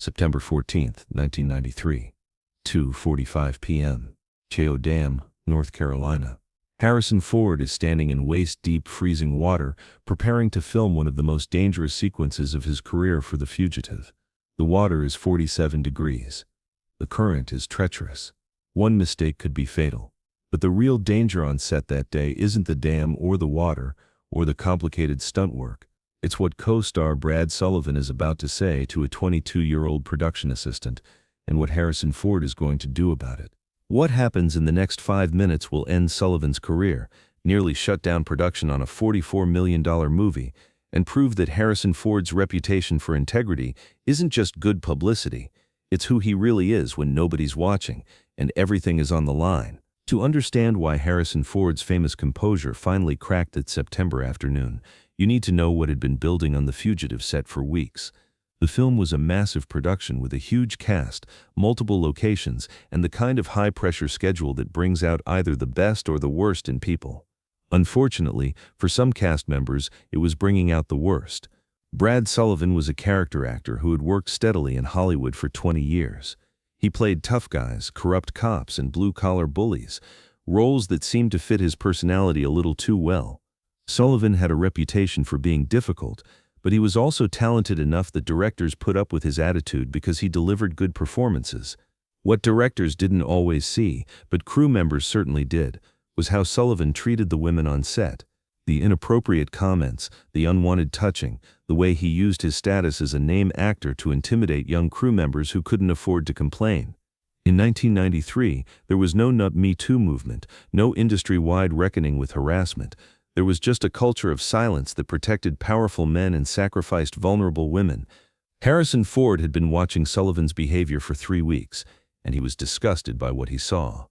September 14th, 1993, 2:45 p.m. Cheo Dam, North Carolina. Harrison Ford is standing in waist-deep freezing water, preparing to film one of the most dangerous sequences of his career for The Fugitive. The water is 47 degrees. The current is treacherous. One mistake could be fatal. But the real danger on set that day isn't the dam or the water, or the complicated stunt work. It's what co-star Brad Sullivan is about to say to a 22-year-old production assistant, and what Harrison Ford is going to do about it. What happens in the next 5 minutes will end Sullivan's career, nearly shut down production on a $44 million movie, and prove that Harrison Ford's reputation for integrity isn't just good publicity, it's who he really is when nobody's watching, and everything is on the line. To understand why Harrison Ford's famous composure finally cracked that September afternoon, you need to know what had been building on the Fugitive set for weeks. The film was a massive production with a huge cast, multiple locations, and the kind of high-pressure schedule that brings out either the best or the worst in people. Unfortunately, for some cast members, it was bringing out the worst. Brad Sullivan was a character actor who had worked steadily in Hollywood for 20 years. He played tough guys, corrupt cops, and blue-collar bullies, roles that seemed to fit his personality a little too well. Sullivan had a reputation for being difficult, but he was also talented enough that directors put up with his attitude because he delivered good performances. What directors didn't always see, but crew members certainly did, was how Sullivan treated the women on set. The inappropriate comments, the unwanted touching, the way he used his status as a name actor to intimidate young crew members who couldn't afford to complain. In 1993, there was no Me Too movement, no industry-wide reckoning with harassment. There was just a culture of silence that protected powerful men and sacrificed vulnerable women. Harrison Ford had been watching Sullivan's behavior for 3 weeks, and he was disgusted by what he saw.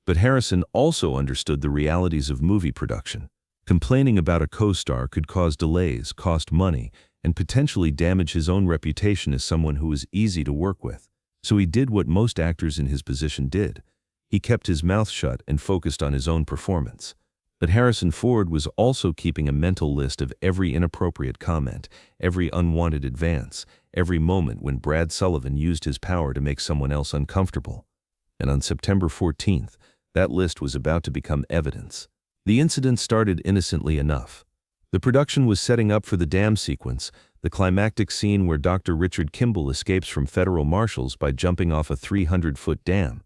But Harrison also understood the realities of movie production. Complaining about a co-star could cause delays, cost money, and potentially damage his own reputation as someone who was easy to work with. So he did what most actors in his position did. He kept his mouth shut and focused on his own performance. But Harrison Ford was also keeping a mental list of every inappropriate comment, every unwanted advance, every moment when Brad Sullivan used his power to make someone else uncomfortable. And on September 14th, that list was about to become evidence. The incident started innocently enough. The production was setting up for the dam sequence, the climactic scene where Dr. Richard Kimball escapes from federal marshals by jumping off a 300-foot dam.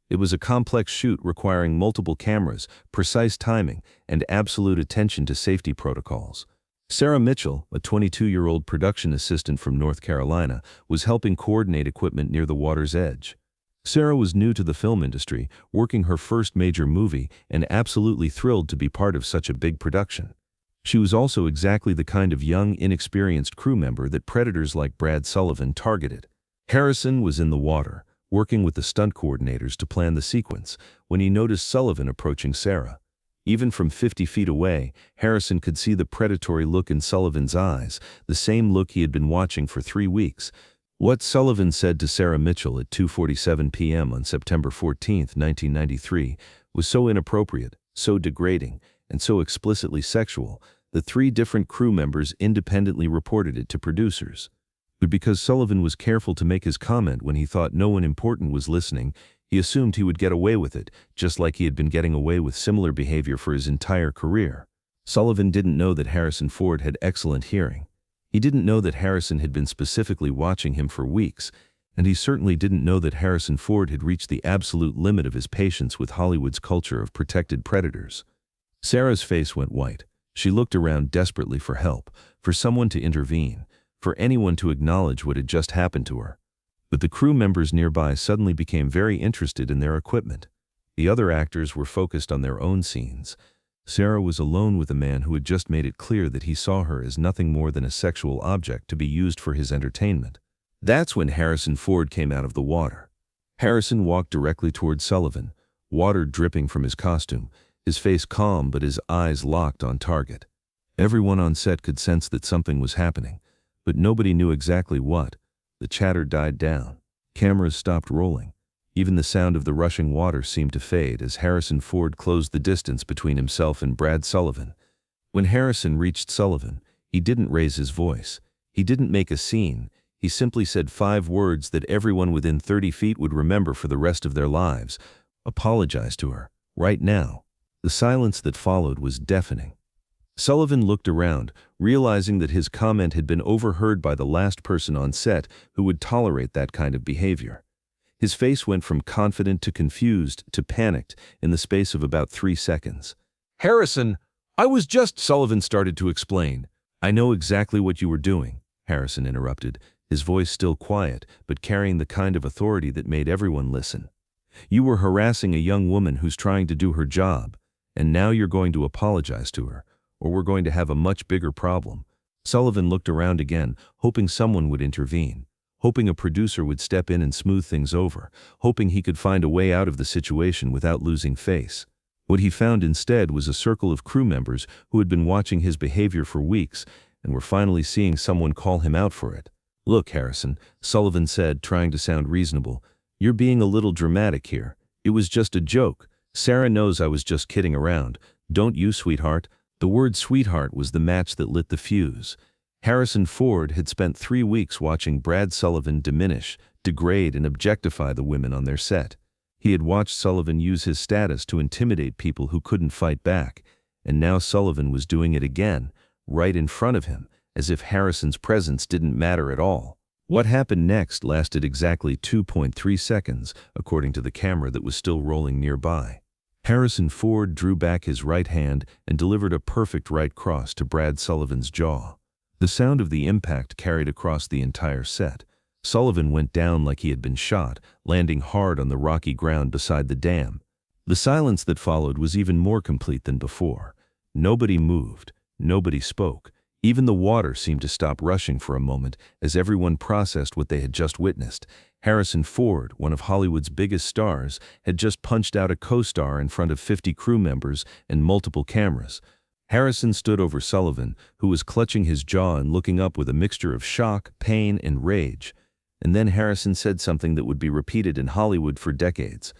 It was a complex shoot requiring multiple cameras, precise timing, and absolute attention to safety protocols. Sarah Mitchell, a 22-year-old production assistant from North Carolina, was helping coordinate equipment near the water's edge. Sarah was new to the film industry, working her first major movie, and absolutely thrilled to be part of such a big production. She was also exactly the kind of young, inexperienced crew member that predators like Brad Sullivan targeted. Harrison was in the water, working with the stunt coordinators to plan the sequence, when he noticed Sullivan approaching Sarah. Even from 50 feet away, Harrison could see the predatory look in Sullivan's eyes, the same look he had been watching for 3 weeks. What Sullivan said to Sarah Mitchell at 2:47 p.m. on September 14, 1993, was so inappropriate, so degrading, and so explicitly sexual that 3 different crew members independently reported it to producers. But because Sullivan was careful to make his comment when he thought no one important was listening, he assumed he would get away with it, just like he had been getting away with similar behavior for his entire career. Sullivan didn't know that Harrison Ford had excellent hearing. He didn't know that Harrison had been specifically watching him for weeks, and he certainly didn't know that Harrison Ford had reached the absolute limit of his patience with Hollywood's culture of protected predators. Sarah's face went white. She looked around desperately for help, for someone to intervene, for anyone to acknowledge what had just happened to her. But the crew members nearby suddenly became very interested in their equipment. The other actors were focused on their own scenes. Sarah was alone with a man who had just made it clear that he saw her as nothing more than a sexual object to be used for his entertainment. That's when Harrison Ford came out of the water. Harrison walked directly toward Sullivan, water dripping from his costume, his face calm but his eyes locked on target. Everyone on set could sense that something was happening, but nobody knew exactly what. The chatter died down. Cameras stopped rolling. Even the sound of the rushing water seemed to fade as Harrison Ford closed the distance between himself and Brad Sullivan. When Harrison reached Sullivan, he didn't raise his voice. He didn't make a scene. He simply said 5 words that everyone within 30 feet would remember for the rest of their lives. Apologize to her, right now. The silence that followed was deafening. Sullivan looked around, realizing that his comment had been overheard by the last person on set who would tolerate that kind of behavior. His face went from confident to confused to panicked in the space of about 3 seconds. "Harrison, Sullivan started to explain. "I know exactly what you were doing," Harrison interrupted, his voice still quiet but carrying the kind of authority that made everyone listen. "You were harassing a young woman who's trying to do her job, and now you're going to apologize to her, or we're going to have a much bigger problem." Sullivan looked around again, hoping someone would intervene, hoping a producer would step in and smooth things over, hoping he could find a way out of the situation without losing face. What he found instead was a circle of crew members who had been watching his behavior for weeks and were finally seeing someone call him out for it. "Look, Harrison," Sullivan said, trying to sound reasonable, "you're being a little dramatic here. It was just a joke. Sarah knows I was just kidding around. Don't you, sweetheart?" The word sweetheart was the match that lit the fuse. Harrison Ford had spent 3 weeks watching Brad Sullivan diminish, degrade, and objectify the women on their set. He had watched Sullivan use his status to intimidate people who couldn't fight back, and now Sullivan was doing it again, right in front of him, as if Harrison's presence didn't matter at all. What happened next lasted exactly 2.3 seconds, according to the camera that was still rolling nearby. Harrison Ford drew back his right hand and delivered a perfect right cross to Brad Sullivan's jaw. The sound of the impact carried across the entire set. Sullivan went down like he had been shot, landing hard on the rocky ground beside the dam. The silence that followed was even more complete than before. Nobody moved, nobody spoke. Even the water seemed to stop rushing for a moment as everyone processed what they had just witnessed. Harrison Ford, one of Hollywood's biggest stars, had just punched out a co-star in front of 50 crew members and multiple cameras. Harrison stood over Sullivan, who was clutching his jaw and looking up with a mixture of shock, pain, and rage. And then Harrison said something that would be repeated in Hollywood for decades.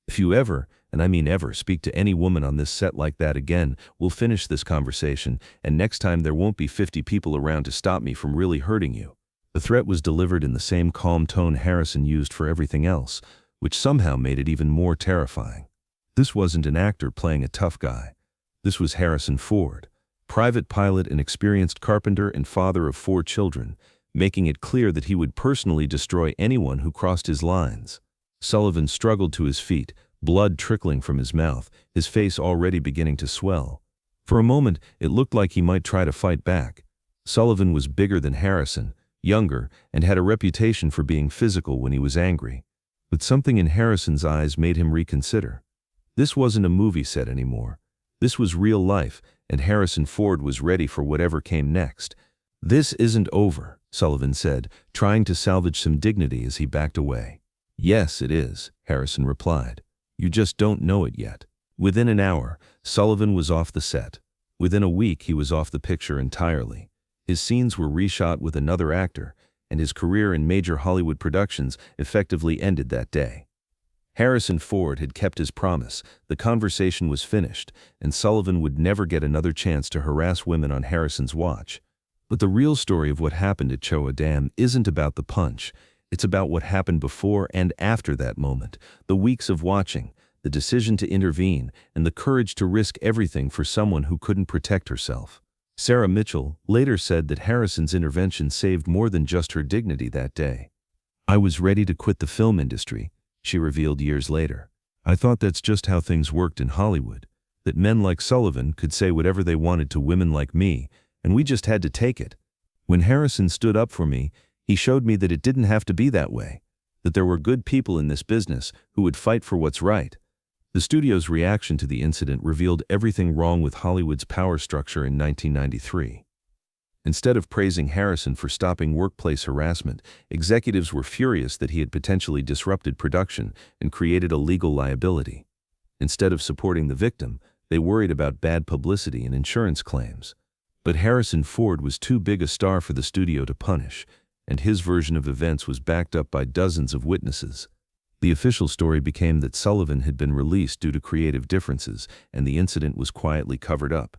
"If you ever, and I mean ever, speak to any woman on this set like that again, we'll finish this conversation, and next time there won't be 50 people around to stop me from really hurting you." The threat was delivered in the same calm tone Harrison used for everything else, which somehow made it even more terrifying. This wasn't an actor playing a tough guy. This was Harrison Ford, private pilot and experienced carpenter and father of 4 children, making it clear that he would personally destroy anyone who crossed his lines. Sullivan struggled to his feet, blood trickling from his mouth, his face already beginning to swell. For a moment, it looked like he might try to fight back. Sullivan was bigger than Harrison, younger, and had a reputation for being physical when he was angry. But something in Harrison's eyes made him reconsider. This wasn't a movie set anymore. This was real life, and Harrison Ford was ready for whatever came next. "This isn't over," Sullivan said, trying to salvage some dignity as he backed away. "Yes, it is," Harrison replied. "You just don't know it yet." Within an hour, Sullivan was off the set. Within a week, he was off the picture entirely. His scenes were reshot with another actor, and his career in major Hollywood productions effectively ended that day. Harrison Ford had kept his promise, the conversation was finished, and Sullivan would never get another chance to harass women on Harrison's watch. But the real story of what happened at Choa Dam isn't about the punch. It's about what happened before and after that moment, the weeks of watching, the decision to intervene, and the courage to risk everything for someone who couldn't protect herself. Sarah Mitchell later said that Harrison's intervention saved more than just her dignity that day. "I was ready to quit the film industry," she revealed years later. "I thought that's just how things worked in Hollywood, that men like Sullivan could say whatever they wanted to women like me, and we just had to take it. When Harrison stood up for me, he showed me that it didn't have to be that way, that there were good people in this business who would fight for what's right." The studio's reaction to the incident revealed everything wrong with Hollywood's power structure in 1993. Instead of praising Harrison for stopping workplace harassment, executives were furious that he had potentially disrupted production and created a legal liability. Instead of supporting the victim, they worried about bad publicity and insurance claims. But Harrison Ford was too big a star for the studio to punish, and his version of events was backed up by dozens of witnesses. The official story became that Sullivan had been released due to creative differences, and the incident was quietly covered up.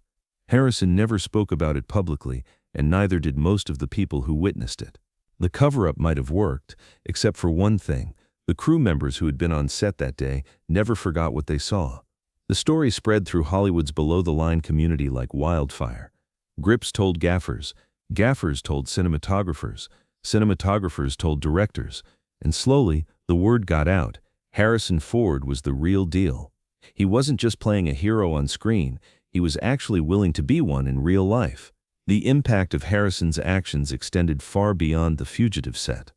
Harrison never spoke about it publicly, and neither did most of the people who witnessed it. The cover-up might have worked, except for one thing. The crew members who had been on set that day never forgot what they saw. The story spread through Hollywood's below-the-line community like wildfire. Grips told gaffers, gaffers told cinematographers, cinematographers told directors, and slowly, the word got out. Harrison Ford was the real deal. He wasn't just playing a hero on screen, he was actually willing to be one in real life. The impact of Harrison's actions extended far beyond the Fugitive set.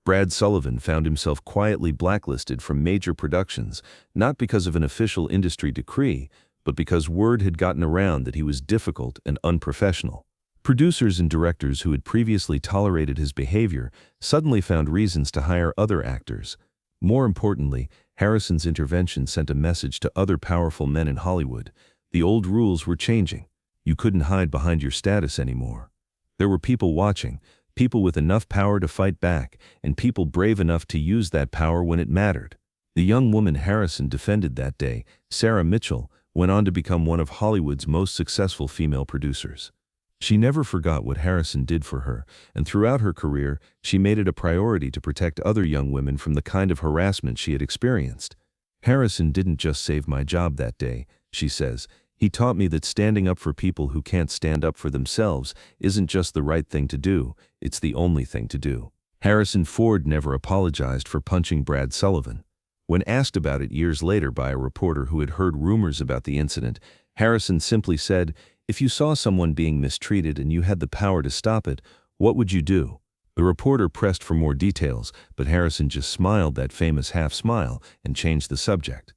Brad Sullivan found himself quietly blacklisted from major productions, not because of an official industry decree, but because word had gotten around that he was difficult and unprofessional. Producers and directors who had previously tolerated his behavior suddenly found reasons to hire other actors. More importantly, Harrison's intervention sent a message to other powerful men in Hollywood. The old rules were changing. You couldn't hide behind your status anymore. There were people watching, people with enough power to fight back, and people brave enough to use that power when it mattered. The young woman Harrison defended that day, Sarah Mitchell, went on to become one of Hollywood's most successful female producers. She never forgot what Harrison did for her, and throughout her career, she made it a priority to protect other young women from the kind of harassment she had experienced. Harrison didn't just save my job that day, she says. He taught me that standing up for people who can't stand up for themselves isn't just the right thing to do, it's the only thing to do. Harrison Ford never apologized for punching Brad Sullivan. When asked about it years later by a reporter who had heard rumors about the incident, Harrison simply said, "If you saw someone being mistreated and you had the power to stop it, what would you do?" The reporter pressed for more details, but Harrison just smiled that famous half-smile and changed the subject.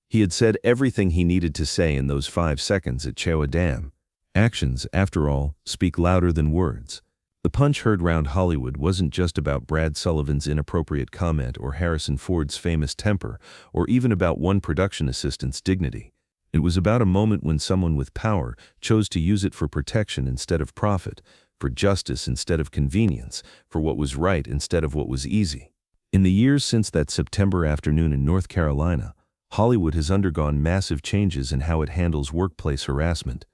He had said everything he needed to say in those 5 seconds at Choa Dam. Actions, after all, speak louder than words. The punch heard round Hollywood wasn't just about Brad Sullivan's inappropriate comment or Harrison Ford's famous temper, or even about one production assistant's dignity. It was about a moment when someone with power chose to use it for protection instead of profit, for justice instead of convenience, for what was right instead of what was easy. In the years since that September afternoon in North Carolina, Hollywood has undergone massive changes in how it handles workplace harassment.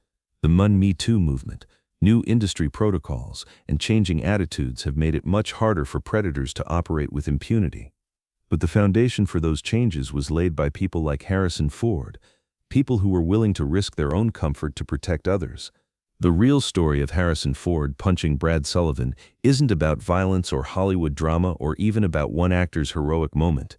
The Me Too movement, new industry protocols, and changing attitudes have made it much harder for predators to operate with impunity. But the foundation for those changes was laid by people like Harrison Ford, people who were willing to risk their own comfort to protect others. The real story of Harrison Ford punching Brad Sullivan isn't about violence or Hollywood drama or even about one actor's heroic moment.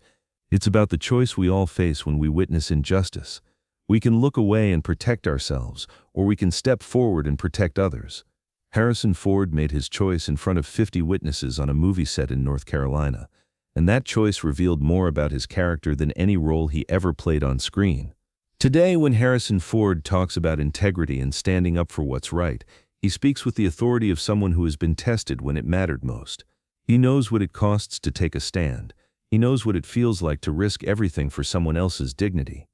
It's about the choice we all face when we witness injustice. We can look away and protect ourselves, or we can step forward and protect others. Harrison Ford made his choice in front of 50 witnesses on a movie set in North Carolina, and that choice revealed more about his character than any role he ever played on screen. Today, when Harrison Ford talks about integrity and standing up for what's right, he speaks with the authority of someone who has been tested when it mattered most. He knows what it costs to take a stand. He knows what it feels like to risk everything for someone else's dignity.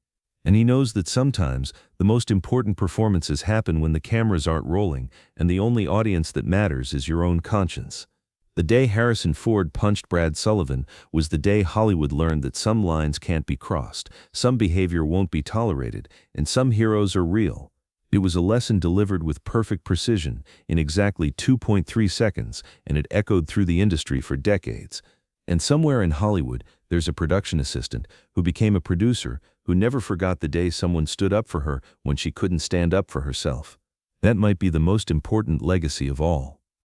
And he knows that sometimes the most important performances happen when the cameras aren't rolling and the only audience that matters is your own conscience. The day Harrison Ford punched Brad Sullivan was the day Hollywood learned that some lines can't be crossed, some behavior won't be tolerated, and some heroes are real. It was a lesson delivered with perfect precision in exactly 2.3 seconds, and it echoed through the industry for decades. And somewhere in Hollywood, there's a production assistant who became a producer who never forgot the day someone stood up for her when she couldn't stand up for herself. That might be the most important legacy of all.